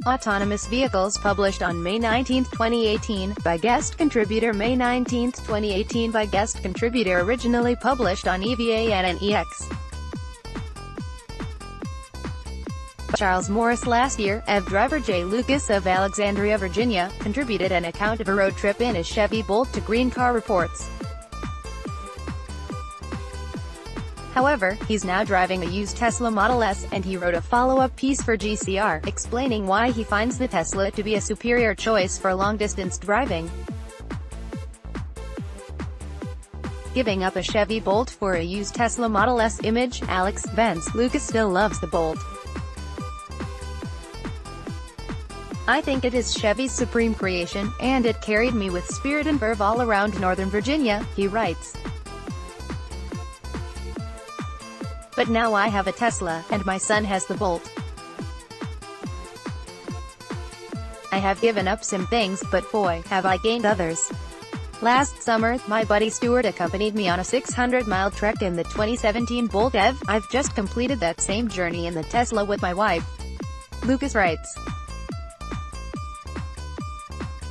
Autonomous Vehicles published on May 19, 2018, by guest contributor. May 19, 2018 by guest contributor. Originally published on EVANNEX. Charles Morris. Last year, EV driver Jay Lucas of Alexandria, Virginia, contributed an account of a road trip in a Chevy Bolt to Green Car Reports. However, he's now driving a used Tesla Model S, and he wrote a follow-up piece for GCR, explaining why he finds the Tesla to be a superior choice for long-distance driving. Giving up a Chevy Bolt for a used Tesla Model S. Image, Alex, Vance. Lucas still loves the Bolt. I think it is Chevy's supreme creation, and it carried me with spirit and verve all around Northern Virginia, he writes. But now I have a Tesla, and my son has the Bolt. I have given up some things, but boy, have I gained others. Last summer, my buddy Stuart accompanied me on a 600-mile trek in the 2017 Bolt EV. I've just completed that same journey in the Tesla with my wife. Lucas writes.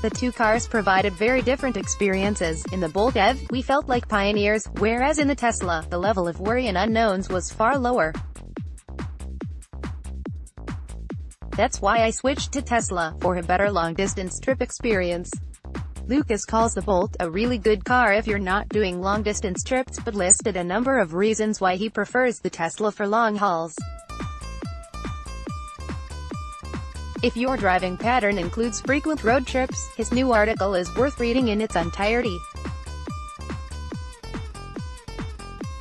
The two cars provided very different experiences. In the Bolt EV, we felt like pioneers, whereas in the Tesla, the level of worry and unknowns was far lower. That's why I switched to Tesla, for a better long-distance trip experience. Lucas calls the Bolt a really good car if you're not doing long-distance trips, but listed a number of reasons why he prefers the Tesla for long hauls. If your driving pattern includes frequent road trips, his new article is worth reading in its entirety.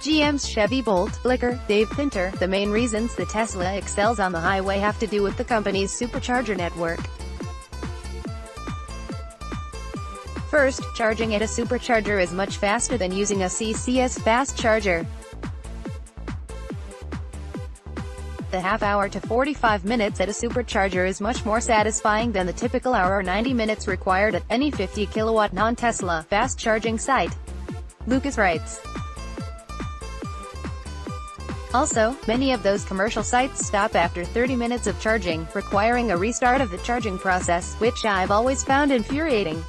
GM's Chevy Bolt, Licker, Dave Pinter. The main reasons the Tesla excels on the highway have to do with the company's supercharger network. First, charging at a supercharger is much faster than using a CCS fast charger. The half-hour to 45 minutes at a supercharger is much more satisfying than the typical hour or 90 minutes required at any 50-kilowatt non-Tesla fast-charging site. Lucas writes. Also, many of those commercial sites stop after 30 minutes of charging, requiring a restart of the charging process, which I've always found infuriating.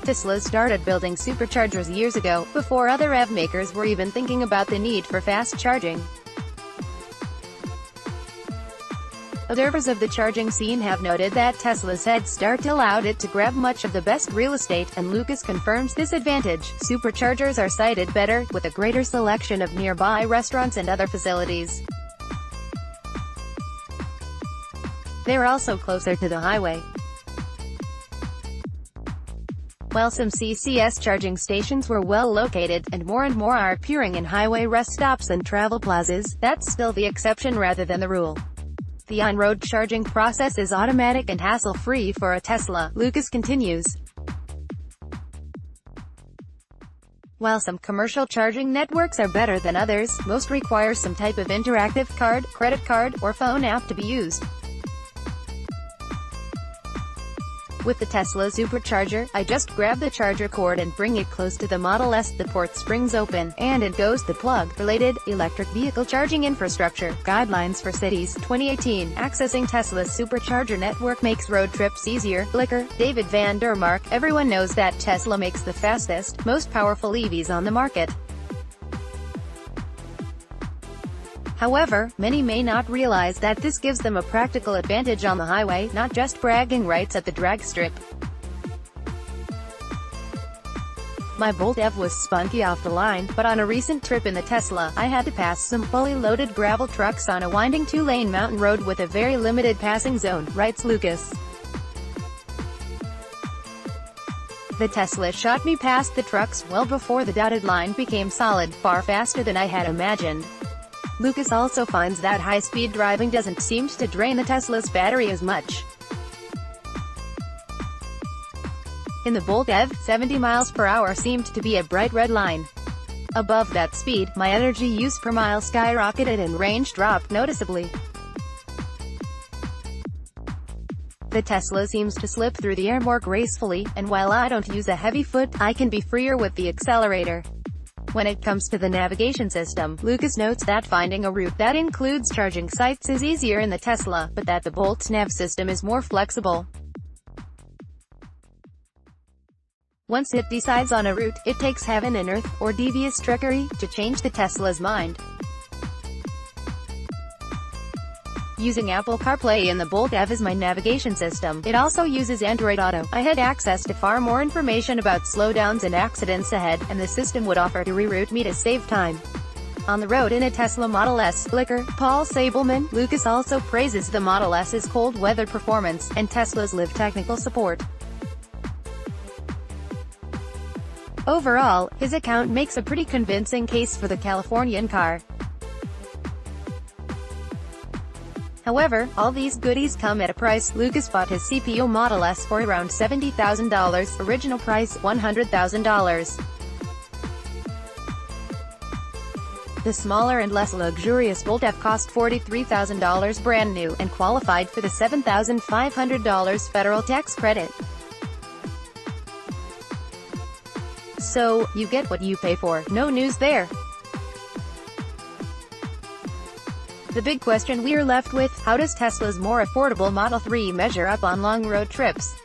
Tesla started building superchargers years ago, before other EV makers were even thinking about the need for fast charging. Observers of the charging scene have noted that Tesla's head start allowed it to grab much of the best real estate, and Lucas confirms this advantage. Superchargers are sited better, with a greater selection of nearby restaurants and other facilities. They're also closer to the highway. While some CCS charging stations were well located, and more are appearing in highway rest stops and travel plazas, that's still the exception rather than the rule. The on-road charging process is automatic and hassle-free for a Tesla, Lucas continues. While some commercial charging networks are better than others, most require some type of interactive card, credit card, or phone app to be used. With the Tesla supercharger, I just grab the charger cord and bring it close to the Model S. The port springs open, and in goes the plug. Related, electric vehicle charging infrastructure, guidelines for cities, 2018. Accessing Tesla's supercharger network makes road trips easier. Licker, David Van der Mark. Everyone knows that Tesla makes the fastest, most powerful EVs on the market. However, many may not realize that this gives them a practical advantage on the highway, not just bragging rights at the drag strip. My Bolt EV was spunky off the line, but on a recent trip in the Tesla, I had to pass some fully loaded gravel trucks on a winding 2-lane mountain road with a very limited passing zone, writes Lucas. The Tesla shot me past the trucks well before the dotted line became solid, far faster than I had imagined. Lucas also finds that high-speed driving doesn't seem to drain the Tesla's battery as much. In the Bolt EV, 70 miles per hour seemed to be a bright red line. Above that speed, my energy use per mile skyrocketed and range dropped noticeably. The Tesla seems to slip through the air more gracefully, and while I don't use a heavy foot, I can be freer with the accelerator. When it comes to the navigation system, Lucas notes that finding a route that includes charging sites is easier in the Tesla, but that the Bolt's nav system is more flexible. Once it decides on a route, it takes heaven and earth, or devious trickery, to change the Tesla's mind. Using Apple CarPlay in the Bolt EV as my navigation system, it also uses Android Auto. I had access to far more information about slowdowns and accidents ahead, and the system would offer to reroute me to save time on the road in a Tesla Model S. Licker, Paul Sabelman. Lucas also praises the Model S's cold weather performance, and Tesla's Live technical support. Overall, his account makes a pretty convincing case for the Californian car. However, all these goodies come at a price. Lucas bought his CPO Model S for around $70,000, original price $100,000. The smaller and less luxurious Bolt EV cost $43,000 brand new, and qualified for the $7,500 federal tax credit. So, you get what you pay for. No news there. The big question we're left with: how does Tesla's more affordable Model 3 measure up on long road trips?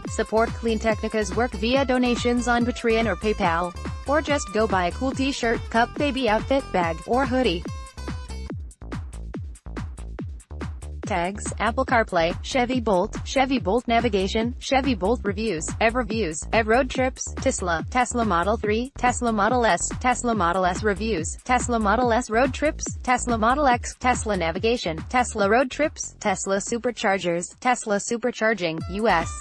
Support Clean Technica's work via donations on Patreon or PayPal. Or just go buy a cool t-shirt, cup, baby outfit, bag, or hoodie. Tags: Apple CarPlay, Chevy Bolt navigation, Chevy Bolt reviews, EV road trips, Tesla Model 3, Tesla Model S reviews, Tesla Model S road trips, Tesla Model X, Tesla navigation, Tesla road trips, Tesla superchargers, Tesla supercharging, US.